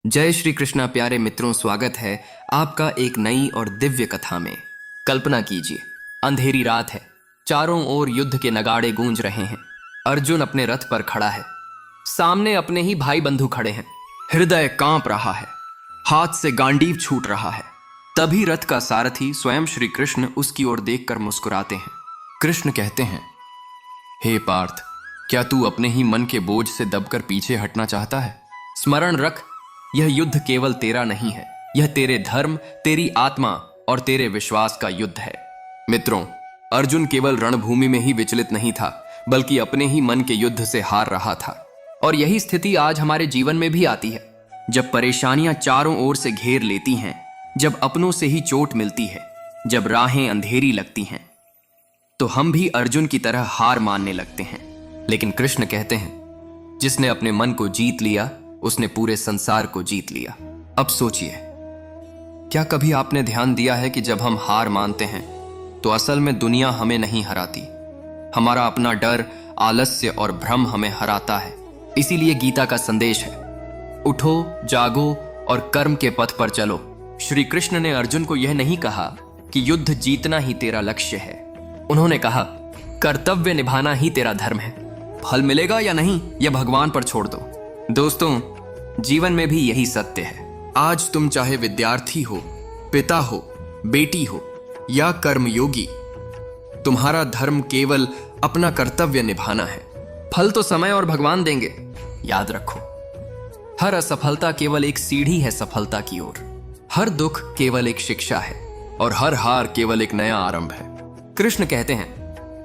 जय श्री कृष्णा प्यारे मित्रों, स्वागत है आपका एक नई और दिव्य कथा में। कल्पना कीजिए, अंधेरी रात है, चारों ओर युद्ध के नगाड़े गूंज रहे हैं। अर्जुन अपने रथ पर खड़ा है, सामने अपने ही भाई बंधु खड़े हैं। हृदय कांप रहा है, हाथ से गांडीव छूट रहा है। तभी रथ का सारथी स्वयं श्री कृष्ण उसकी ओर देखकर मुस्कुराते हैं। कृष्ण कहते हैं, हे पार्थ, क्या तू अपने ही मन के बोझ से दबकर पीछे हटना चाहता है? स्मरण रख, यह युद्ध केवल तेरा नहीं है, यह तेरे धर्म, तेरी आत्मा और तेरे विश्वास का युद्ध है। मित्रों, अर्जुन केवल रणभूमि में ही विचलित नहीं था, बल्कि अपने ही मन के युद्ध से हार रहा था। और यही स्थिति आज हमारे जीवन में भी आती है। जब परेशानियां चारों ओर से घेर लेती हैं, जब अपनों से ही चोट मिलती है, जब राहें अंधेरी लगती हैं, तो हम भी अर्जुन की तरह हार मानने लगते हैं। लेकिन कृष्ण कहते हैं, जिसने अपने मन को जीत लिया, उसने पूरे संसार को जीत लिया। अब सोचिए, क्या कभी आपने ध्यान दिया है कि जब हम हार मानते हैं तो असल में दुनिया हमें नहीं हराती, हमारा अपना डर, आलस्य और भ्रम हमें हराता है। इसीलिए गीता का संदेश है, उठो, जागो और कर्म के पथ पर चलो। श्री कृष्ण ने अर्जुन को यह नहीं कहा कि युद्ध जीतना ही तेरा लक्ष्य है। उन्होंने कहा, कर्तव्य निभाना ही तेरा धर्म है। फल मिलेगा या नहीं, यह भगवान पर छोड़ दो। दोस्तों, जीवन में भी यही सत्य है। आज तुम चाहे विद्यार्थी हो, पिता हो, बेटी हो या कर्मयोगी, तुम्हारा धर्म केवल अपना कर्तव्य निभाना है। फल तो समय और भगवान देंगे। याद रखो, हर असफलता केवल एक सीढ़ी है सफलता की ओर। हर दुख केवल एक शिक्षा है और हर हार केवल एक नया आरंभ है। कृष्ण कहते हैं,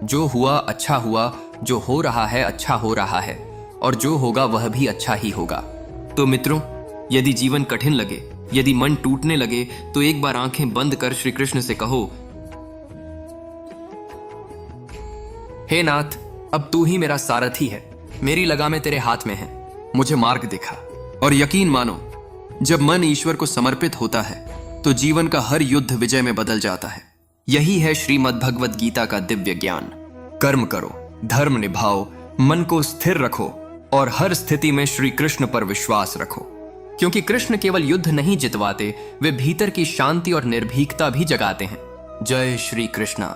जो हुआ अच्छा हुआ, जो हो रहा है अच्छा हो रहा है, और जो होगा वह भी अच्छा ही होगा। तो मित्रों, यदि जीवन कठिन लगे, यदि मन टूटने लगे, तो एक बार आंखें बंद कर श्री कृष्ण से कहो, हे नाथ, अब तू ही मेरा सारथी है, मेरी लगामें तेरे हाथ में है, मुझे मार्ग दिखा। और यकीन मानो, जब मन ईश्वर को समर्पित होता है तो जीवन का हर युद्ध विजय में बदल जाता है। यही है श्रीमद् भगवद गीता का दिव्य ज्ञान। कर्म करो, धर्म निभाओ, मन को स्थिर रखो और हर स्थिति में श्री कृष्ण पर विश्वास रखो, क्योंकि कृष्ण केवल युद्ध नहीं जितवाते, वे भीतर की शांति और निर्भीकता भी जगाते हैं। जय श्री कृष्णा।